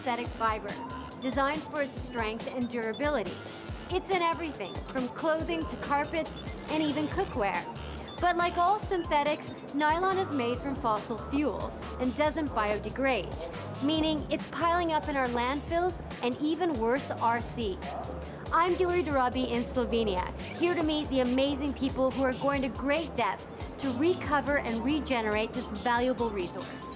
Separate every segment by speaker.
Speaker 1: synthetic fiber, designed for its strength and durability. It's in everything, from clothing to carpets and even cookware. But like all synthetics, nylon is made from fossil fuels and doesn't biodegrade, meaning it's piling up in our landfills and even worse, our seas. I'm Gilary Darabi in Slovenia, here to meet the amazing people who are going to great depths to recover and regenerate this valuable resource.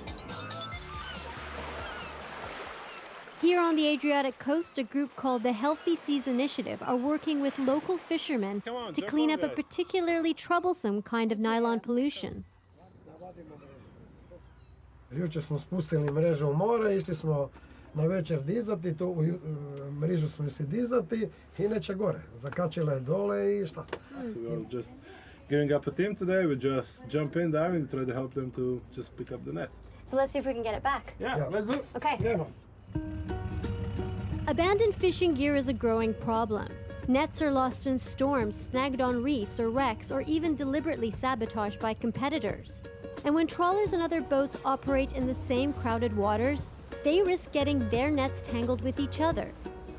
Speaker 1: Here on the Adriatic coast, a group called the Healthy Seas Initiative are working with local fishermen to clean up a particularly troublesome kind of nylon pollution.
Speaker 2: Jučer smo spustili mrežu u more, išli smo na večer dizati, mrežu smo si dizati i neće gore. Zakačila je dole i šta?
Speaker 3: So we're just giving up a team today. We just jump in, dive and try to help them to just pick up the net.
Speaker 1: So let's see if we can get it back.
Speaker 3: Yeah. Let's do it.
Speaker 1: Okay.
Speaker 2: Idemo.
Speaker 1: Abandoned fishing gear is a growing problem. Nets are lost in storms, snagged on reefs or wrecks, or even deliberately sabotaged by competitors. And when trawlers and other boats operate in the same crowded waters, they risk getting their nets tangled with each other.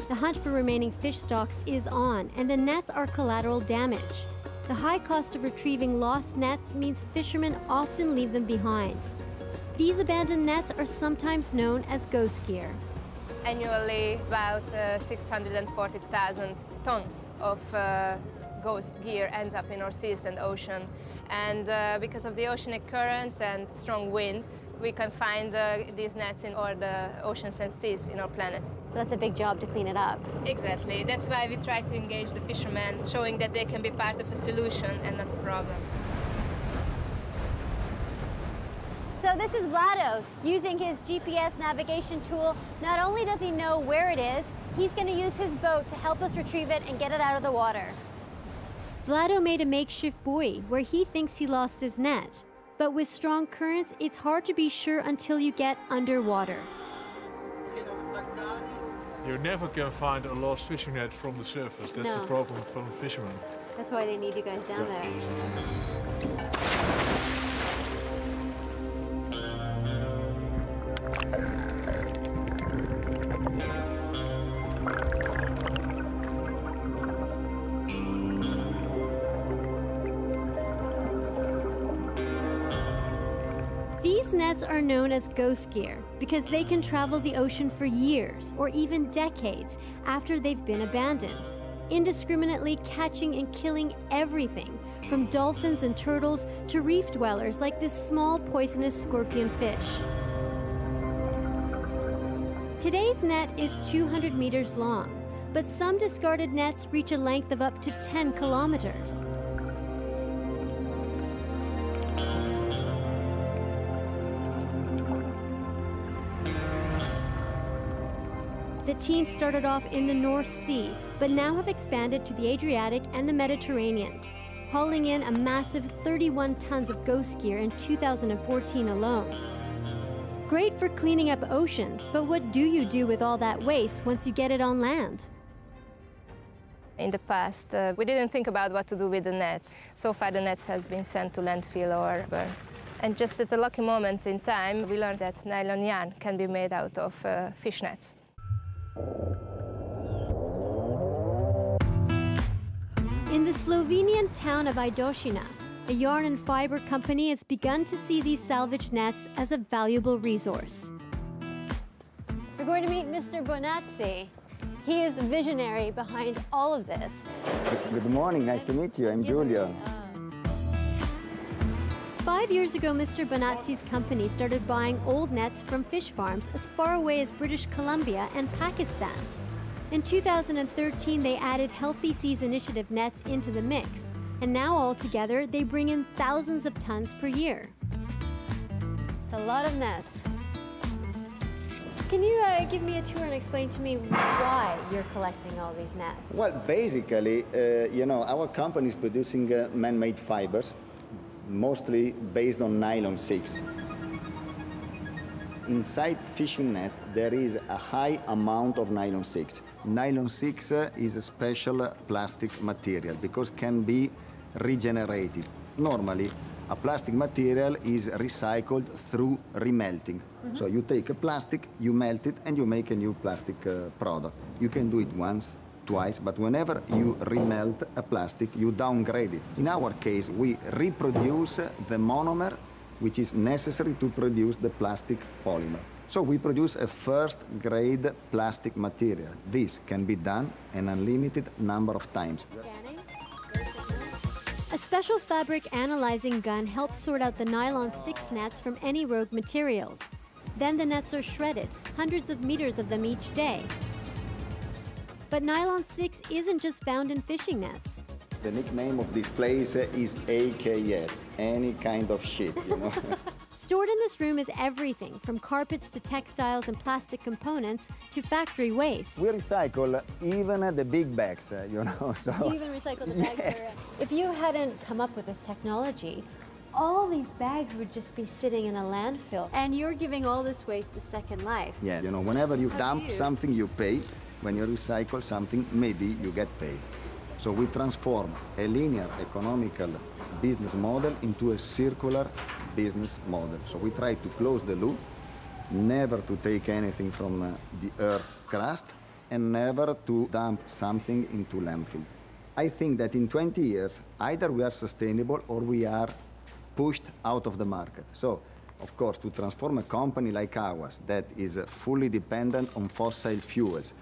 Speaker 1: The hunt for remaining fish stocks is on, and the nets are collateral damage. The high cost of retrieving lost nets means fishermen often leave them behind. These abandoned nets are sometimes known as ghost gear.
Speaker 4: Annually, about 640,000 tons of ghost gear ends up in our seas and ocean. And because of the oceanic currents and strong wind, we can find these nets in all the oceans and seas in our planet.
Speaker 1: That's a big job to clean it up.
Speaker 4: Exactly. That's why we try to engage the fishermen, showing that they can be part of a solution and not a problem.
Speaker 1: So this is Vlado. Using his GPS navigation tool, not only does he know where it is, he's going to use his boat to help us retrieve it and get it out of the water. Vlado made a makeshift buoy where he thinks he lost his net. But with strong currents, it's hard to be sure until you get underwater.
Speaker 5: You never can find a lost fishing net from the surface. That's
Speaker 1: No.
Speaker 5: a problem from fishermen.
Speaker 1: That's why they need you guys down there. These nets are known as ghost gear because they can travel the ocean for years or even decades after they've been abandoned, indiscriminately catching and killing everything from dolphins and turtles to reef dwellers like this small poisonous scorpion fish. Today's net is 200 meters long, but some discarded nets reach a length of up to 10 kilometers. The team started off in the North Sea, but now have expanded to the Adriatic and the Mediterranean, hauling in a massive 31 tons of ghost gear in 2014 alone. Great for cleaning up oceans, but what do you do with all that waste once you get it on land?
Speaker 4: In the past, we didn't think about what to do with the nets. So far, the nets have been sent to landfill or burnt. And just at a lucky moment in time, we learned that nylon yarn can be made out of fish nets.
Speaker 1: In the Slovenian town of Ajdovščina, a yarn and fiber company has begun to see these salvage nets as a valuable resource. We're going to meet Mr. Bonazzi. He is the visionary behind all of this.
Speaker 6: Good morning, nice to meet you. I'm Giulio.
Speaker 1: 5 years ago, Mr. Bonazzi's company started buying old nets from fish farms as far away as British Columbia and Pakistan. In 2013, they added Healthy Seas Initiative nets into the mix, and now altogether, they bring in thousands of tons per year. It's a lot of nets. Can you give me a tour and explain to me why you're collecting all these nets?
Speaker 6: Well, basically, our company is producing man-made fibers, mostly based on nylon 6. Inside fishing nets, there is a high amount of nylon 6. Nylon 6 is a special plastic material because can be regenerated. Normally, A plastic material is recycled through remelting. So you take a plastic, you melt it, and you make a new plastic product. You can do it once, twice, but whenever you remelt a plastic, you downgrade it. In our case, we reproduce the monomer which is necessary to produce the plastic polymer. So we produce a first-grade plastic material. This can be done an unlimited number of times.
Speaker 1: A special fabric analyzing gun helps sort out the nylon 6 nets from any rogue materials. Then the nets are shredded, hundreds of meters of them each day. But nylon 6 isn't just found in fishing nets.
Speaker 6: The nickname of this place is AKS, any kind of shit, you know.
Speaker 1: Stored in this room is everything from carpets to textiles and plastic components to factory waste.
Speaker 6: We recycle even the big bags, you know. So.
Speaker 1: You even recycle the bags?
Speaker 6: Yes.
Speaker 1: If you hadn't come up with this technology, all these bags would just be sitting in a landfill. And you're giving all this waste a second life.
Speaker 6: Yeah, you know, whenever you
Speaker 1: How
Speaker 6: dump
Speaker 1: do you?
Speaker 6: something, you pay. When you recycle something, maybe you get paid. So we transform a linear economical business model into a circular business model. So we try to close the loop, never to take anything from the earth crust, and never to dump something into landfill. I think that in 20 years, either we are sustainable or we are pushed out of the market. So, of course, to transform a company like ours that is fully dependent on fossil fuels,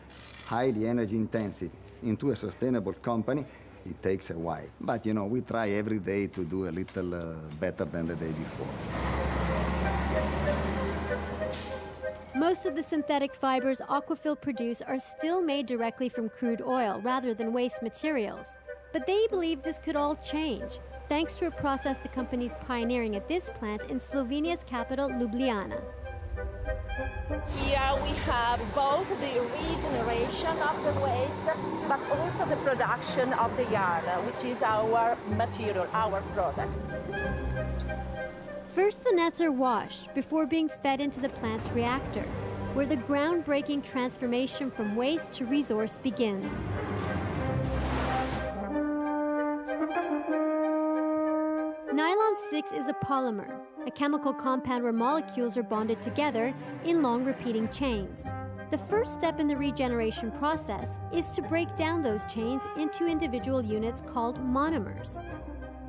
Speaker 6: highly energy intensive, into a sustainable company, it takes a while. But, you know, we try every day to do a little better than the day before.
Speaker 1: Most of the synthetic fibers Aquafil produce are still made directly from crude oil rather than waste materials. But they believe this could all change, thanks to a process the company's pioneering at this plant in Slovenia's capital, Ljubljana.
Speaker 7: Here we have both the regeneration of the waste, but also the production of the yarn, which is our material, our product.
Speaker 1: First, the nets are washed before being fed into the plant's reactor, where the groundbreaking transformation from waste to resource begins. Nylon 6 is a polymer, a chemical compound where molecules are bonded together in long repeating chains. The first step in the regeneration process is to break down those chains into individual units called monomers.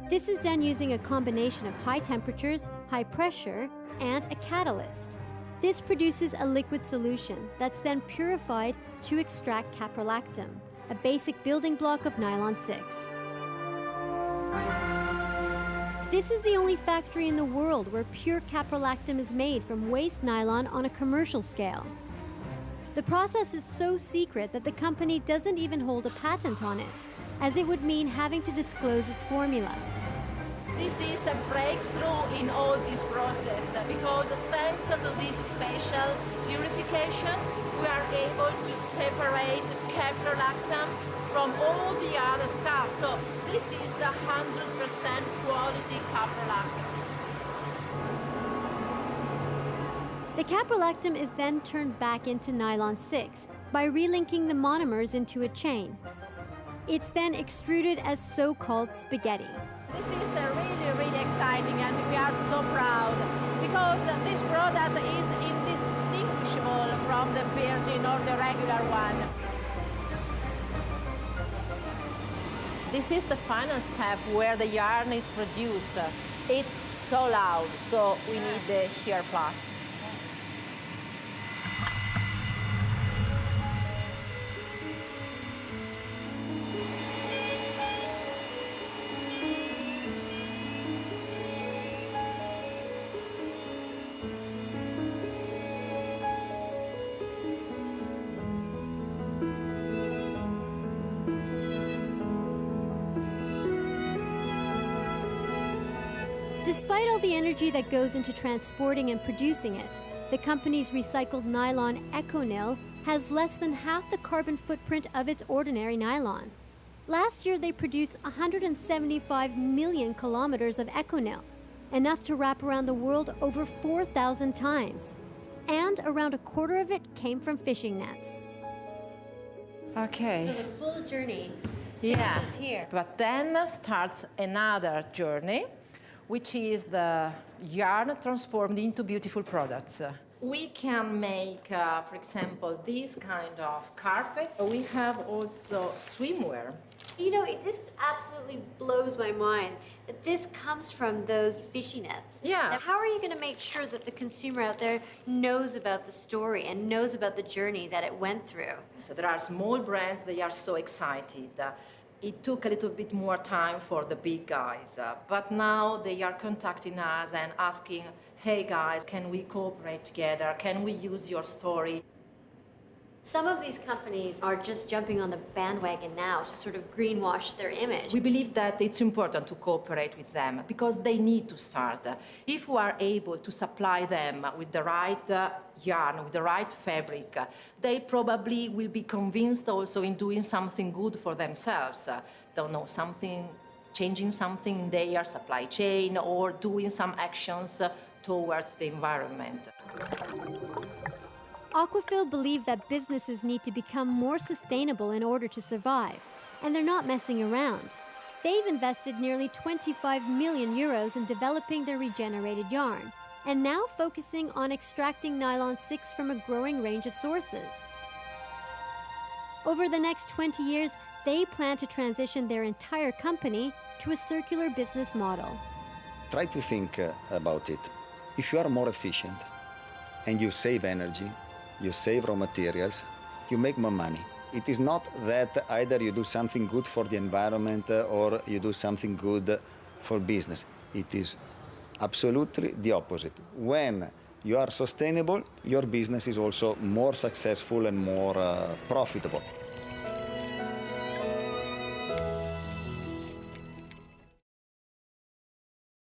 Speaker 1: This is done using a combination of high temperatures, high pressure, and a catalyst. This produces a liquid solution that's then purified to extract caprolactam, a basic building block of nylon 6. This is the only factory in the world where pure caprolactam is made from waste nylon on a commercial scale. The process is so secret that the company doesn't even hold a patent on it, as it would mean having to disclose its formula.
Speaker 7: This is a breakthrough in all this process because thanks to this special purification, we are able to separate caprolactam from all the other stuff. So this is 100% quality caprolactam.
Speaker 1: The caprolactam is then turned back into nylon 6 by relinking the monomers into a chain. It's then extruded as so-called spaghetti.
Speaker 7: This is really, really exciting and we are so proud because this product is indistinguishable from the virgin or the regular one. This is the final step where the yarn is produced. It's so loud, so we need the earplugs.
Speaker 1: Despite all the energy that goes into transporting and producing it, the company's recycled nylon EcoNil has less than half the carbon footprint of its ordinary nylon. Last year, they produced 175 million kilometers of EcoNil, enough to wrap around the world over 4,000 times. And around a quarter of it came from fishing nets.
Speaker 7: Okay.
Speaker 1: So the full journey
Speaker 7: Yeah,
Speaker 1: finishes here.
Speaker 7: but then starts another journey
Speaker 8: which is the yarn transformed into beautiful products. We can make, for example, this kind of carpet. We have also swimwear.
Speaker 1: You know, this absolutely blows my mind that this comes from those fishing nets.
Speaker 8: Yeah.
Speaker 1: Now, how are you going to make sure that the consumer out there knows about the story and knows about the journey that it went through?
Speaker 8: So there are small brands, they are so excited. It took a little bit more time for the big guys, but now they are contacting us and asking, hey guys, can we cooperate together? Can we use your story?
Speaker 1: Some of these companies are just jumping on the bandwagon now to sort of greenwash their image.
Speaker 8: We believe that it's important to cooperate with them because they need to start. If we are able to supply them with the right yarn, with the right fabric, they probably will be convinced also in doing something good for themselves. Don't know, changing something in their supply chain or doing some actions towards the environment.
Speaker 1: Aquafil believe that businesses need to become more sustainable in order to survive, and they're not messing around. They've invested nearly 25 million euros in developing their regenerated yarn, and now focusing on extracting nylon 6 from a growing range of sources. Over the next 20 years, they plan to transition their entire company to a circular business model.
Speaker 6: Try to think about it. If you are more efficient and you save energy, you save raw materials, you make more money. It is not that either you do something good for the environment or you do something good for business. It is absolutely the opposite. When you are sustainable, your business is also more successful and more profitable.